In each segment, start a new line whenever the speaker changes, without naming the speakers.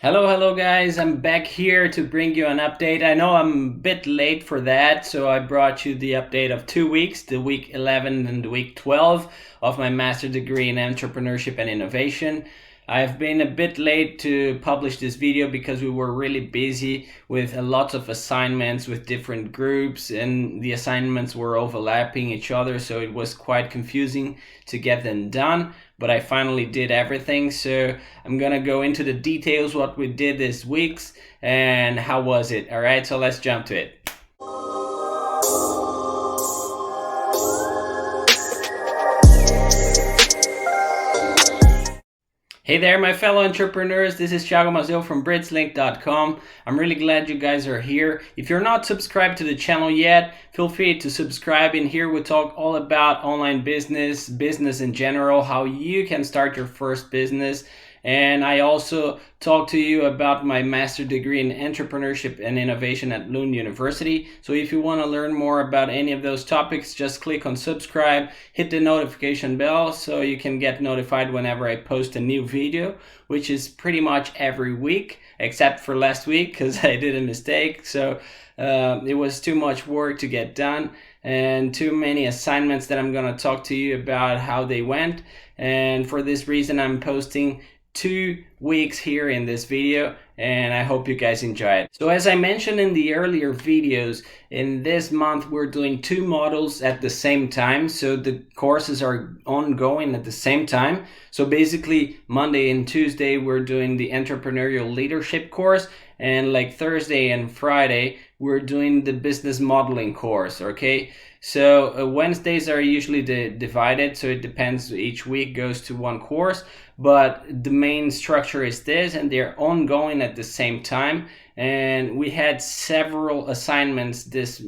Hello guys, I'm back here to bring you an update. I know I'm a bit late for that, so I brought you the update of 2 weeks, the week 11 and the week 12 of my master's degree in Entrepreneurship and Innovation. I've been a bit late to publish this video because we were really busy with lots of assignments with different groups, and the assignments were overlapping each other, so it was quite confusing to get them done. But I finally did everything, so I'm gonna go into the details what we did this week's and how was it. All right, so let's jump to it. Hey there, my fellow entrepreneurs. This is Thiago Mazil from BridsLink.com. I'm really glad you guys are here. If you're not subscribed to the channel yet, feel free to subscribe. In here we talk all about online business in general, how you can start your first business. And I also talk to you about my master's degree in Entrepreneurship and Innovation at Lund University. So if you want to learn more about any of those topics, just click on subscribe, hit the notification bell so you can get notified whenever I post a new video, which is pretty much every week, except for last week because I did a mistake. So it was too much work to get done and too many assignments that I'm going to talk to you about how they went. And for this reason, I'm posting 2 weeks here in this video, and I hope you guys enjoy it. So as I mentioned in the earlier videos, in this month we're doing 2 modules at the same time, so the courses are ongoing at the same time. So basically Monday and Tuesday we're doing the Entrepreneurial Leadership course, and like Thursday and Friday we're doing the business modeling course. Okay, so Wednesdays are usually divided, so it depends, each week goes to one course, but the main structure is this, and they're ongoing at the same time. And we had several assignments this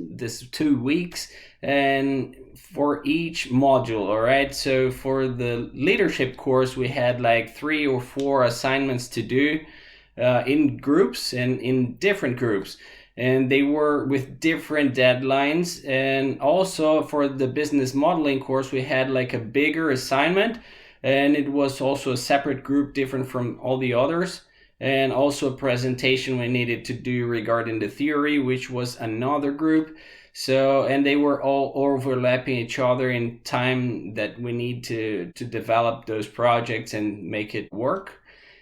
2 weeks, and for each module. All right, so for the leadership course we had like 3 or 4 assignments to do in groups and in different groups, and they were with different deadlines. And also for the business modeling course we had like a bigger assignment, and it was also a separate group, different from all the others, and also a presentation we needed to do regarding the theory, which was another group. So, and they were all overlapping each other in time that we need to develop those projects and make it work.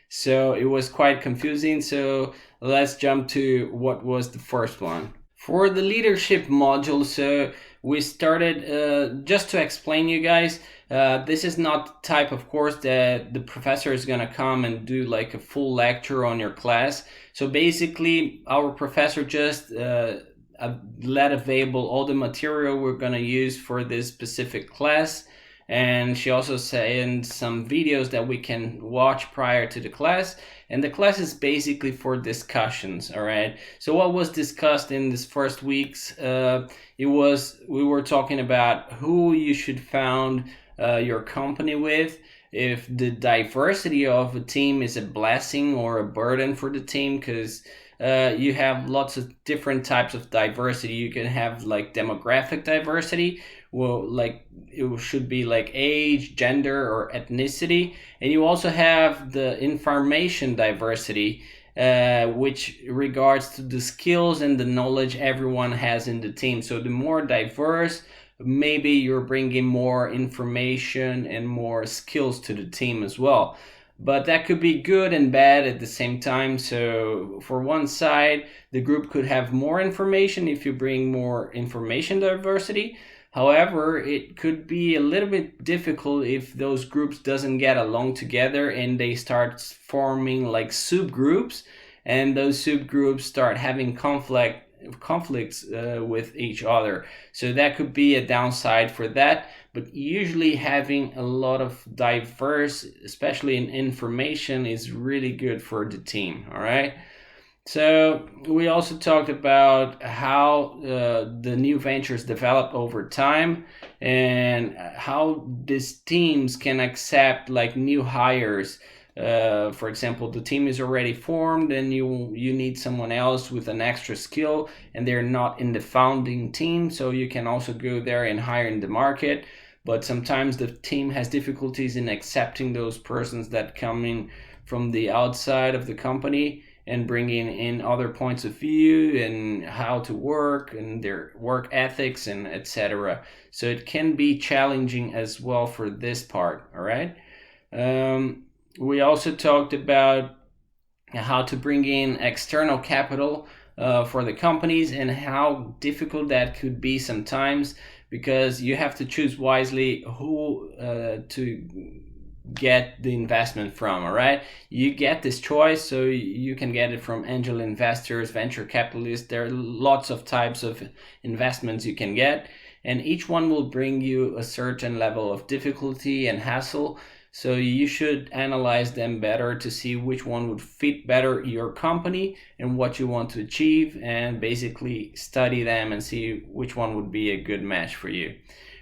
So it was quite confusing. So let's jump to what was the first one. For the leadership module, so we started, just to explain you guys, this is not the type of course that the professor is going to come and do like a full lecture on your class. So basically our professor just let available all the material we're going to use for this specific class. And she also sent some videos that we can watch prior to the class, and the class is basically for discussions. All right, so what was discussed in this first week's, we were talking about who you should found your company with, if the diversity of a team is a blessing or a burden for the team, because you have lots of different types of diversity. You can have like demographic diversity, well, like it should be like age, gender, or ethnicity. And you also have the information diversity, which regards to the skills and the knowledge everyone has in the team. So the more diverse, maybe you're bringing more information and more skills to the team as well. But that could be good and bad at the same time. So for one side, the group could have more information if you bring more information diversity. However, it could be a little bit difficult if those groups doesn't get along together and they start forming like subgroups, and those subgroups start having conflicts with each other. So that could be a downside for that. But usually having a lot of diverse, especially in information, is really good for the team. All right. So we also talked about how the new ventures develop over time, and how these teams can accept like new hires. For example, the team is already formed and you need someone else with an extra skill, and they're not in the founding team, so you can also go there and hire in the market. But sometimes the team has difficulties in accepting those persons that come in from the outside of the company and bringing in other points of view and how to work and their work ethics and etc. So it can be challenging as well for this part. All right. We also talked about how to bring in external capital for the companies and how difficult that could be sometimes, because you have to choose wisely who to get the investment from. All right, you get this choice, so you can get it from angel investors, venture capitalists. There are lots of types of investments you can get, and each one will bring you a certain level of difficulty and hassle. So you should analyze them better to see which one would fit better your company and what you want to achieve, and basically study them and see which one would be a good match for you.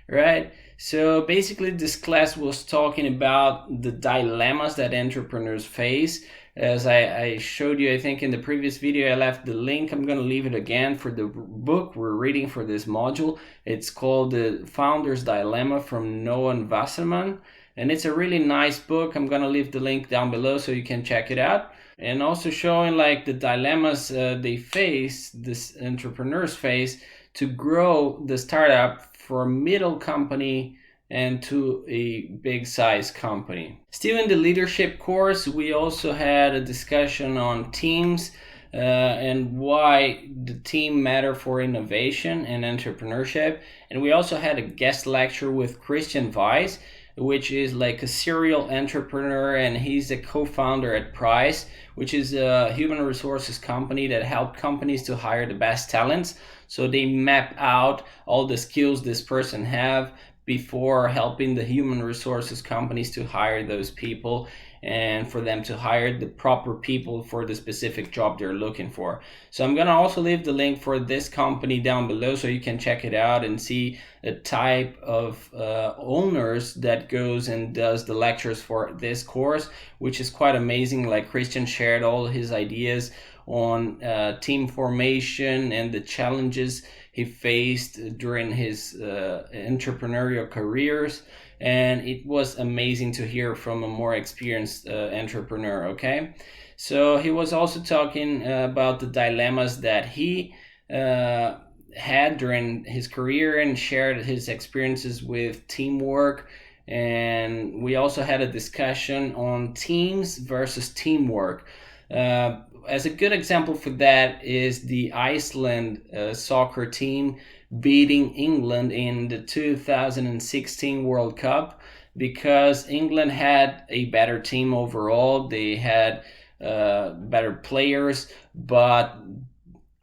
Right? So basically this class was talking about the dilemmas that entrepreneurs face. As I showed you, I think in the previous video, I left the link. I'm going to leave it again for the book we're reading for this module. It's called The Founder's Dilemma from Noah Wasserman. And it's a really nice book. I'm going to leave the link down below so you can check it out. And also showing like the dilemmas they face, this entrepreneurs face, to grow the startup for a middle company and to a big size company. Still in the leadership course, we also had a discussion on teams and why the team matter for innovation and entrepreneurship. And we also had a guest lecture with Christian Weiss, which is like a serial entrepreneur, and he's a co-founder at Price, which is a human resources company that helps companies to hire the best talents. So they map out all the skills this person have before helping the human resources companies to hire those people, and for them to hire the proper people for the specific job they're looking for. So I'm going to also leave the link for this company down below so you can check it out and see the type of owners that goes and does the lectures for this course, which is quite amazing. Like Christian shared all his ideas on team formation and the challenges he faced during his entrepreneurial careers. And it was amazing to hear from a more experienced entrepreneur, okay? So he was also talking about the dilemmas that he had during his career and shared his experiences with teamwork. And we also had a discussion on teams versus teamwork. As a good example for that is the Iceland soccer team beating England in the 2016 World Cup, because England had a better team overall. They had better players, but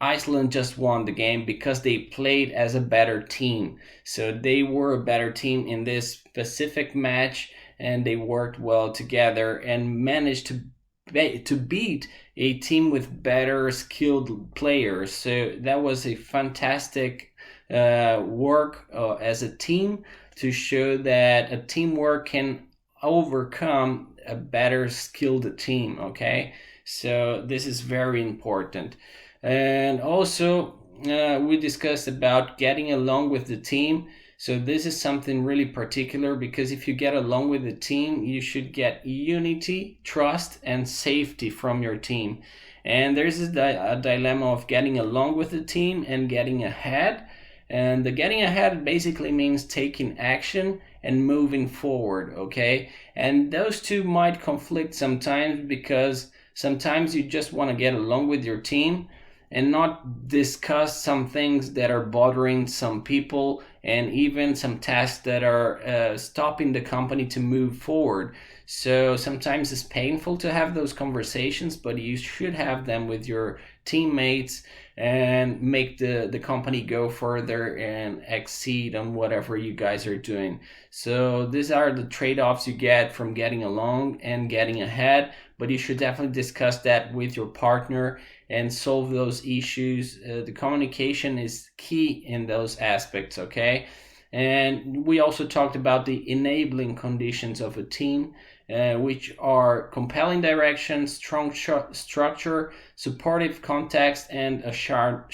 Iceland just won the game because they played as a better team. So they were a better team in this specific match, and they worked well together and managed to beat a team with better skilled players. So that was a fantastic work as a team to show that a teamwork can overcome a better skilled team. Okay, so this is very important. And also we discussed about getting along with the team. So this is something really particular, because if you get along with the team, you should get unity, trust, and safety from your team. And there's a dilemma of getting along with the team and getting ahead. And the getting ahead basically means taking action and moving forward, okay? And those two might conflict sometimes, because sometimes you just want to get along with your team and not discuss some things that are bothering some people, and even some tasks that are stopping the company to move forward. So sometimes it's painful to have those conversations, but you should have them with your teammates and make the company go further and exceed on whatever you guys are doing. So these are the trade-offs you get from getting along and getting ahead, but you should definitely discuss that with your partner and solve those issues. The communication is key in those aspects, okay? And we also talked about the enabling conditions of a team, which are compelling direction, strong structure, supportive context, and a shared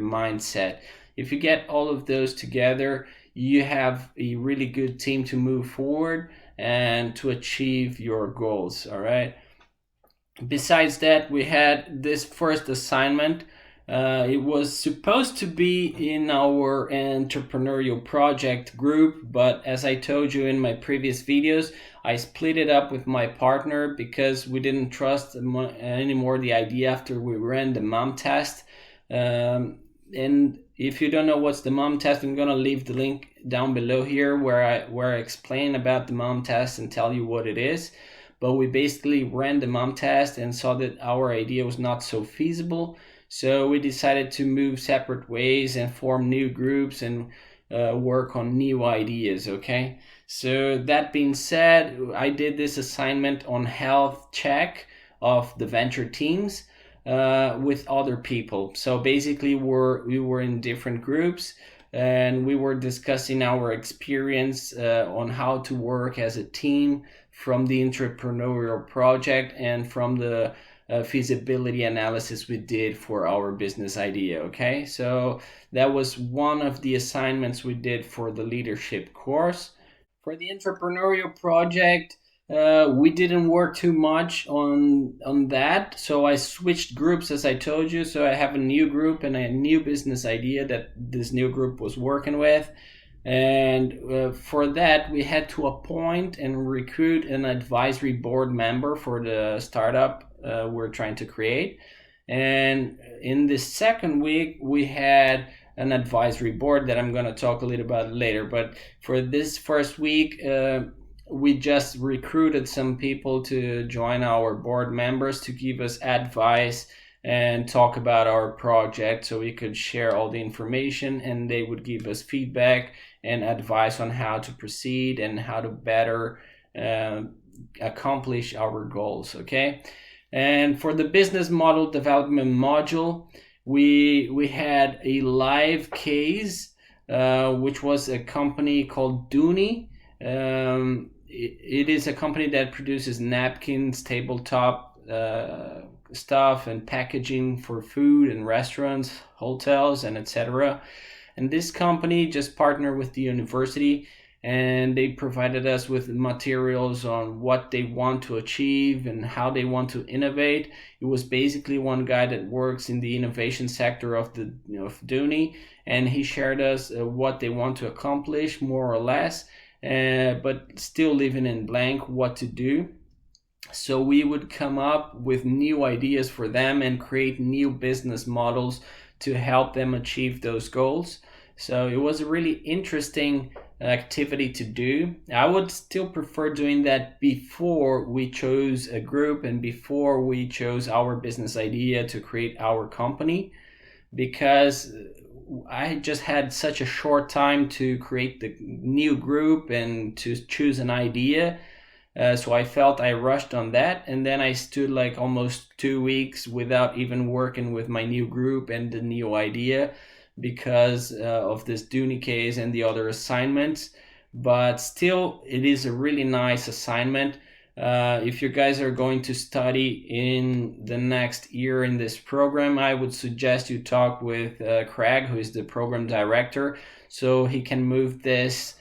mindset. If you get all of those together, you have a really good team to move forward and to achieve your goals, all right? Besides that, we had this first assignment. It was supposed to be in our entrepreneurial project group, but as I told you in my previous videos, I split it up with my partner because we didn't trust anymore the idea after we ran the mom test. And if you don't know what's the mom test, I'm gonna leave the link down below here where I explain about the mom test and tell you what it is. But we basically ran the mom test and saw that our idea was not so feasible. So we decided to move separate ways and form new groups and work on new ideas, okay? So that being said, I did this assignment on health check of the venture teams with other people. So basically we were in different groups and we were discussing our experience on how to work as a team from the entrepreneurial project and from the feasibility analysis we did for our business idea. Okay, so that was one of the assignments we did for the leadership course. For the entrepreneurial project, we didn't work too much on that, so I switched groups as I told you. So I have a new group and a new business idea that this new group was working with. And for that, we had to appoint and recruit an advisory board member for the startup we're trying to create. And in the second week, we had an advisory board that I'm going to talk a little about later. But for this first week, we just recruited some people to join our board members to give us advice and talk about our project, so we could share all the information and they would give us feedback and advice on how to proceed and how to better accomplish our goals. Okay, and for the business model development module, we had a live case, which was a company called Dooney. It is a company that produces napkins, tabletop stuff and packaging for food and restaurants, hotels, and etc. And this company just partnered with the university and they provided us with materials on what they want to achieve and how they want to innovate. It was basically one guy that works in the innovation sector of the of Dooney, and he shared us what they want to accomplish more or less, but still leaving in blank what to do. So we would come up with new ideas for them and create new business models to help them achieve those goals. So it was a really interesting activity to do. I would still prefer doing that before we chose a group and before we chose our business idea to create our company, because I just had such a short time to create the new group and to choose an idea. So I felt I rushed on that, and then I stood like almost 2 weeks without even working with my new group and the new idea because of this Dooney case and the other assignments. But still, it is a really nice assignment. If you guys are going to study in the next year in this program, I would suggest you talk with Craig, who is the program director, so he can move this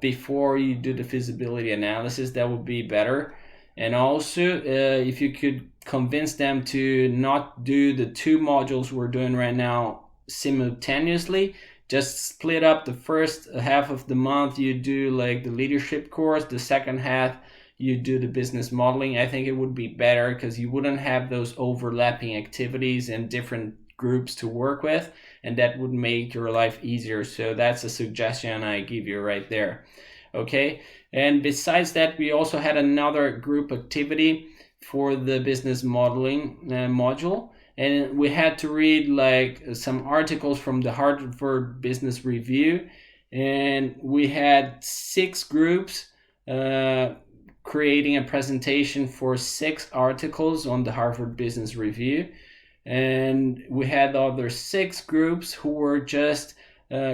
before you do the feasibility analysis. That would be better. And also, if you could convince them to not do the two modules we're doing right now simultaneously, just split up the first half of the month, you do like the leadership course, the second half you do the business modeling. I think it would be better because you wouldn't have those overlapping activities and different groups to work with, and that would make your life easier. So that's a suggestion I give you right there. Okay, and besides that, we also had another group activity for the business modeling module, and we had to read like some articles from the Harvard Business Review, and we had 6 groups creating a presentation for 6 articles on the Harvard Business Review. And we had other 6 groups who were just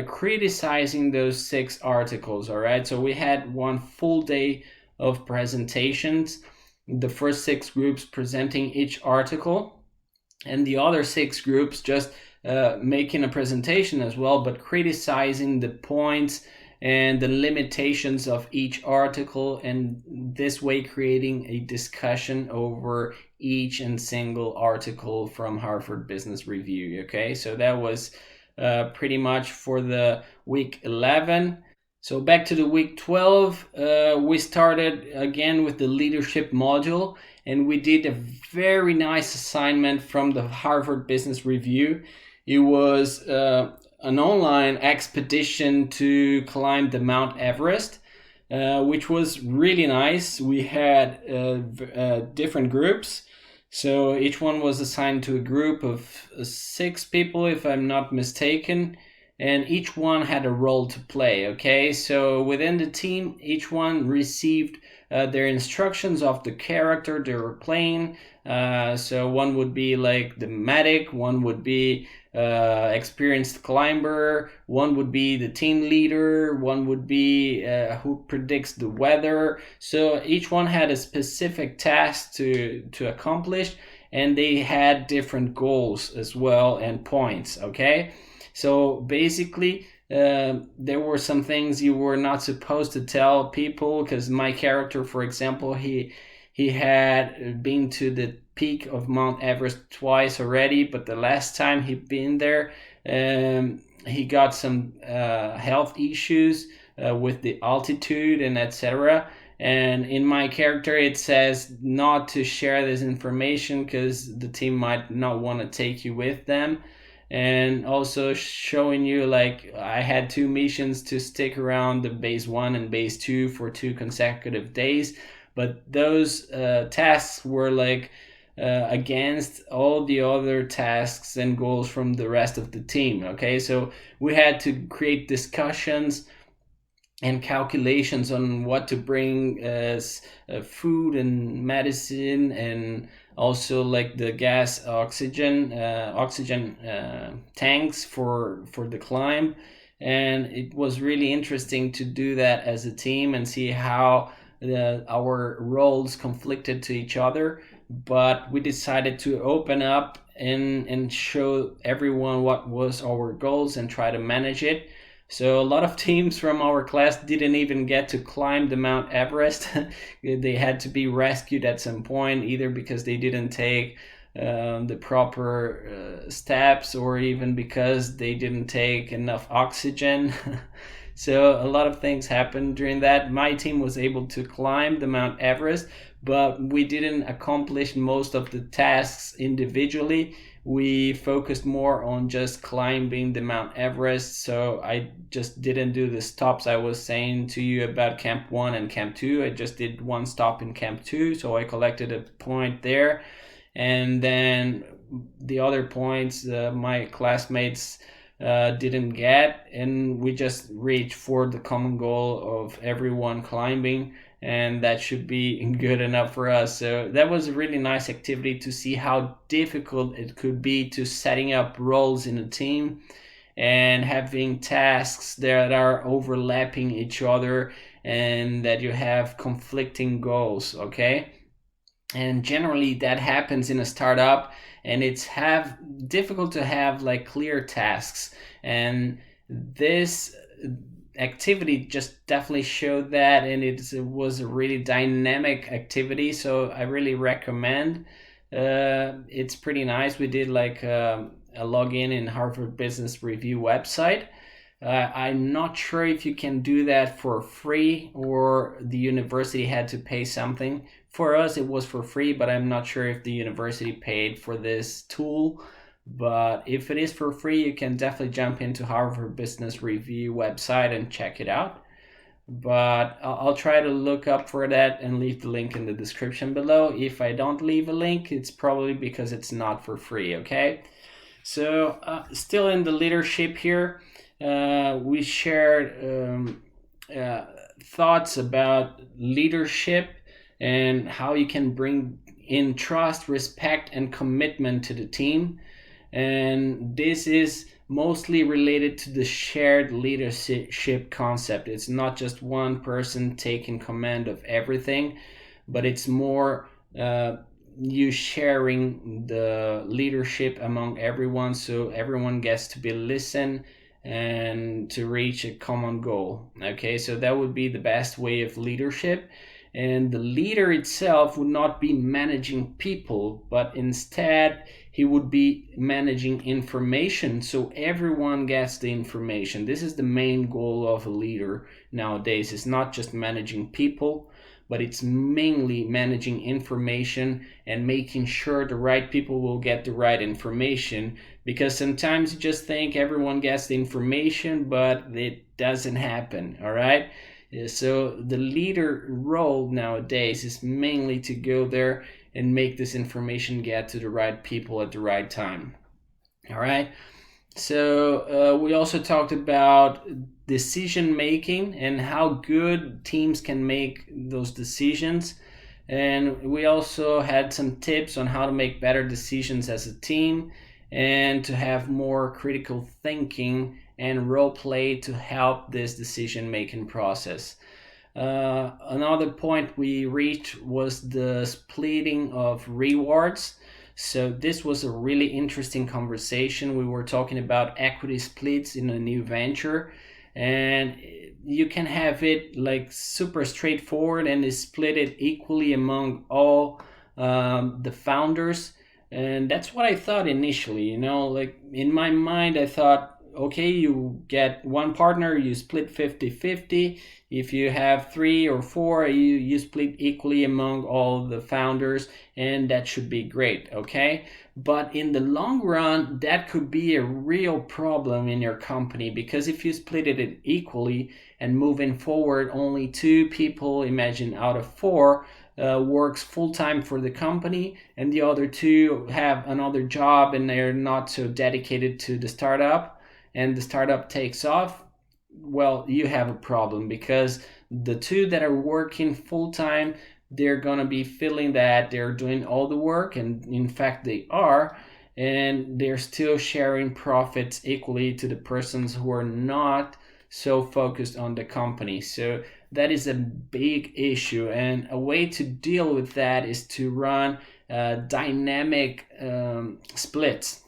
criticizing those 6 articles. All right, so we had one full day of presentations, the first 6 groups presenting each article, and the other 6 groups just making a presentation as well, but criticizing the points and the limitations of each article, and this way creating a discussion over each and single article from Harvard Business Review. Okay, so that was pretty much for the week 11. So back to the week 12, we started again with the leadership module, and we did a very nice assignment from the Harvard Business Review. It was an online expedition to climb the Mount Everest, which was really nice. We had different groups. So each one was assigned to a group of 6 people, if I'm not mistaken, and each one had a role to play. Okay, so within the team, each one received their instructions of the character they were playing. So one would be like the medic, one would be experienced climber, one would be the team leader, one would be who predicts the weather. So each one had a specific task to accomplish, and they had different goals as well and points. Okay, so basically there were some things you were not supposed to tell people, because my character, for example, he had been to the peak of Mount Everest twice already, but the last time he'd been there, he got some health issues with the altitude and etc. And in my character, it says not to share this information because the team might not want to take you with them. And also showing you like I had 2 missions to stick around the base 1 and base 2 for 2 consecutive days, but those tasks were like against all the other tasks and goals from the rest of the team. Okay, so we had to create discussions and calculations on what to bring as food and medicine, and also like the gas oxygen tanks for the climb. And it was really interesting to do that as a team and see how our roles conflicted to each other. But we decided to open up and show everyone what was our goals and try to manage it. So a lot of teams from our class didn't even get to climb the Mount Everest. They had to be rescued at some point, either because they didn't take the proper steps, or even because they didn't take enough oxygen. So a lot of things happened during that. My team was able to climb the Mount Everest, but we didn't accomplish most of the tasks individually. We focused more on just climbing the Mount Everest. So I just didn't do the stops I was saying to you about Camp 1 and Camp 2. I just did 1 stop in Camp 2. So I collected a point there. And then the other points my classmates didn't get. And we just reached for the common goal of everyone climbing. And that should be good enough for us. So that was a really nice activity to see how difficult it could be to setting up roles in a team and having tasks that are overlapping each other and that you have conflicting goals. Okay, and generally that happens in a startup, and it's difficult to have like clear tasks. And this activity just definitely showed that, and it was a really dynamic activity, so I really recommend. It's pretty nice. We did like a login in Harvard Business Review website. I'm not sure if you can do that for free or the university had to pay something. For us it was for free, but I'm not sure if the university paid for this tool. But if it is for free, you can definitely jump into Harvard Business Review website and check it out. But I'll try to look up for that and leave the link in the description below. If I don't leave a link, it's probably because it's not for free. Okay, so still in the leadership here, we shared thoughts about leadership and how you can bring in trust, respect, and commitment to the team. And this is mostly related to the shared leadership concept. It's not just one person taking command of everything, but it's more you sharing the leadership among everyone, so everyone gets to be listened and to reach a common goal. Okay, so that would be the best way of leadership. And the leader itself would not be managing people, but instead he would be managing information, so everyone gets the information. This is the main goal of a leader nowadays. It's not just managing people, but it's mainly managing information and making sure the right people will get the right information, because sometimes you just think everyone gets the information, but it doesn't happen. All right, so the leader role nowadays is mainly to go there and make this information get to the right people at the right time. All right, so we also talked about decision making and how good teams can make those decisions, and we also had some tips on how to make better decisions as a team and to have more critical thinking and role play to help this decision making process. Another point we reached was the splitting of rewards. So this was a really interesting conversation. We were talking about equity splits in a new venture, and you can have it like super straightforward and is split it equally among all the founders. And that's what I thought initially, like in my mind, I thought, okay, you get one partner, you split 50-50. If you have 3 or 4, you split equally among all the founders, and that should be great, okay? But in the long run, that could be a real problem in your company, because if you split it equally and moving forward, only 2 people, imagine out of 4, works full-time for the company, and the other 2 have another job and they're not so dedicated to the startup, and the startup takes off, well, you have a problem, because the 2 that are working full-time, they're going to be feeling that they're doing all the work, and in fact they are, and they're still sharing profits equally to the persons who are not so focused on the company. So that is a big issue, and a way to deal with that is to run dynamic splits.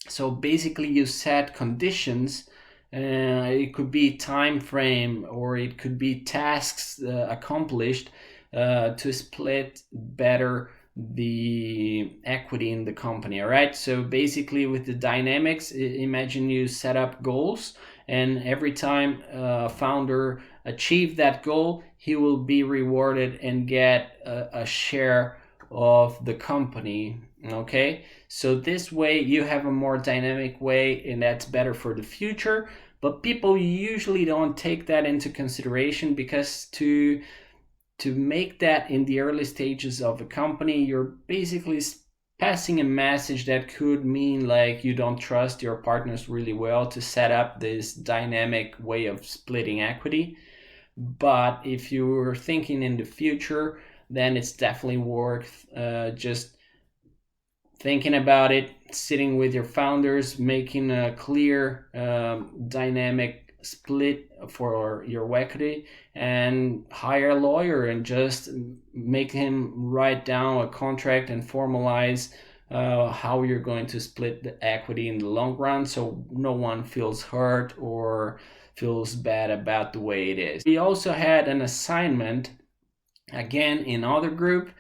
So basically you set conditions. It could be time frame, or it could be tasks accomplished to split better the equity in the company. All right, so basically with the dynamics, imagine you set up goals, and every time a founder achieve that goal, he will be rewarded and get a share of the company. Okay, so this way you have a more dynamic way, and that's better for the future. But people usually don't take that into consideration, because to make that in the early stages of a company, you're basically passing a message that could mean like you don't trust your partners really well to set up this dynamic way of splitting equity. But if you're thinking in the future, then it's definitely worth just thinking about it, sitting with your founders, making a clear dynamic split for your equity, and hire a lawyer and just make him write down a contract and formalize how you're going to split the equity in the long run, so no one feels hurt or feels bad about the way it is. We also had an assignment, again in other group,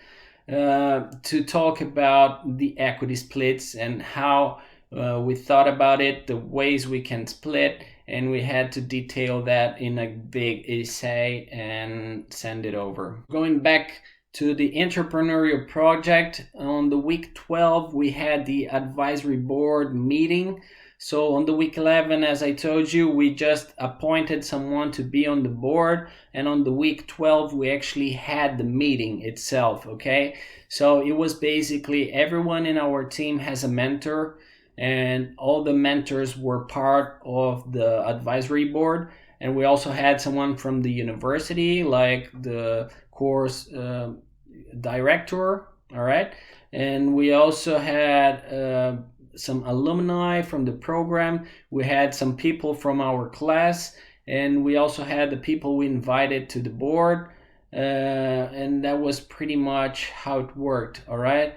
to talk about the equity splits and how we thought about it, the ways we can split, and we had to detail that in a big essay and send it over. Going back to the entrepreneurial project, on the week 12 we had the advisory board meeting. So on the week 11, as I told you, we just appointed someone to be on the board, and on the week 12 we actually had the meeting itself. Okay, so it was basically everyone in our team has a mentor, and all the mentors were part of the advisory board. And we also had someone from the university, like the course director. All right, and we also had some alumni from the program. We had some people from our class, and we also had the people we invited to the board, and that was pretty much how it worked. All right,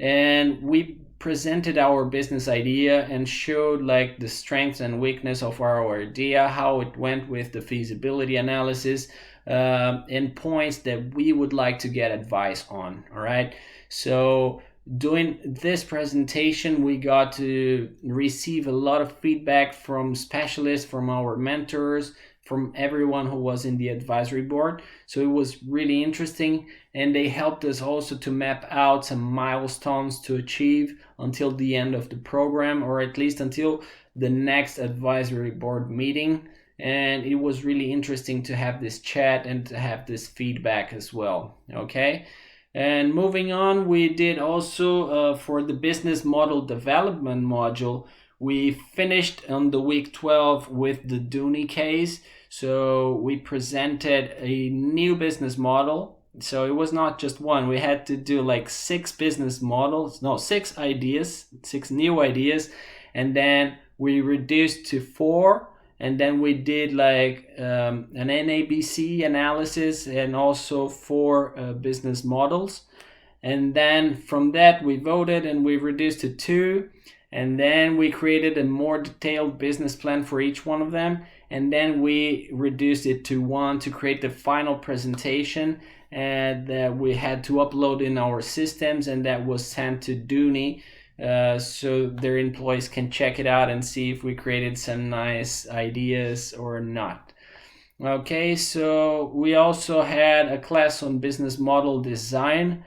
and we presented our business idea and showed like the strengths and weakness of our idea, how it went with the feasibility analysis, and points that we would like to get advice on. All right, so doing this presentation, we got to receive a lot of feedback from specialists, from our mentors, from everyone who was in the advisory board. So it was really interesting, and they helped us also to map out some milestones to achieve until the end of the program, or at least until the next advisory board meeting. And it was really interesting to have this chat and to have this feedback as well. Okay, and moving on, we did also for the business model development module, we finished on the week 12 with the Dooney case. So we presented a new business model. So it was not just one. We had to do like 6 business models, no, 6 ideas, 6 new ideas. And then we reduced to 4. And then we did like an NABC analysis and also 4 business models. And then from that we voted and we reduced to 2. And then we created a more detailed business plan for each one of them. And then we reduced it to 1 to create the final presentation, and that we had to upload in our systems, and that was sent to Dooney. So their employees can check it out and see if we created some nice ideas or not. Okay, so we also had a class on business model design,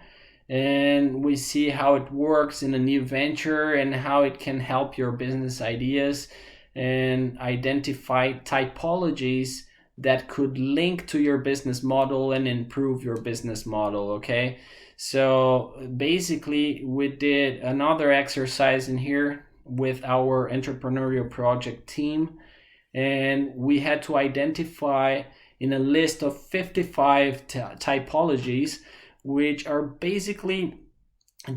and we see how it works in a new venture and how it can help your business ideas, and identify typologies that could link to your business model and improve your business model. Okay, so basically we did another exercise in here with our entrepreneurial project team, and we had to identify in a list of 55 typologies, which are basically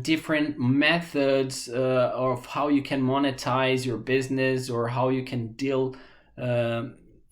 different methods of how you can monetize your business or how you can deal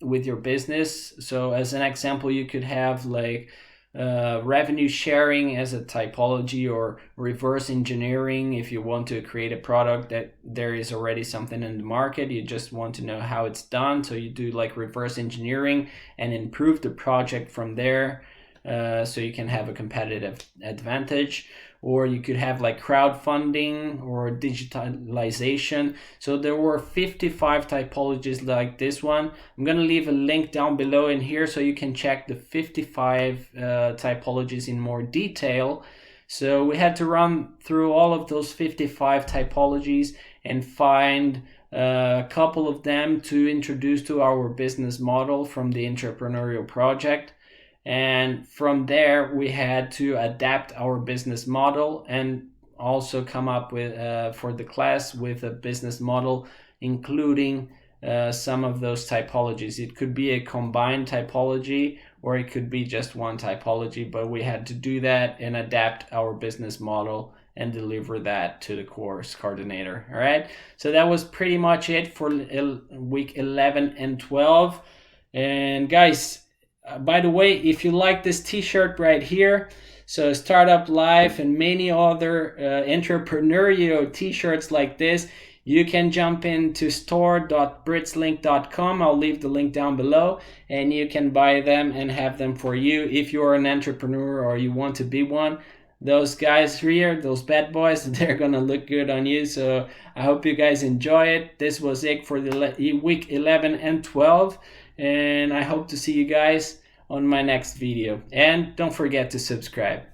with your business. So as an example, you could have like revenue sharing as a typology, or reverse engineering if you want to create a product that there is already something in the market, you just want to know how it's done, so you do like reverse engineering and improve the project from there, so you can have a competitive advantage. Or you could have like crowdfunding or digitalization. So there were 55 typologies like this one. I'm going to leave a link down below in here so you can check the 55 typologies in more detail. So we had to run through all of those 55 typologies and find a couple of them to introduce to our business model from the entrepreneurial project. And from there we had to adapt our business model and also come up with for the class with a business model including some of those typologies. It could be a combined typology or it could be just one typology, but we had to do that and adapt our business model and deliver that to the course coordinator. All right, so that was pretty much it for week 11 and 12. And guys, by the way, if you like this t-shirt right here, so Startup Life and many other entrepreneurial t-shirts like this, you can jump into store.britzlink.com. I'll leave the link down below, and you can buy them and have them for you if you're an entrepreneur or you want to be one. Those guys here, those bad boys, they're gonna look good on you. So I hope you guys enjoy it. This was it for the week 11 and 12. And I hope to see you guys on my next video. And don't forget to subscribe.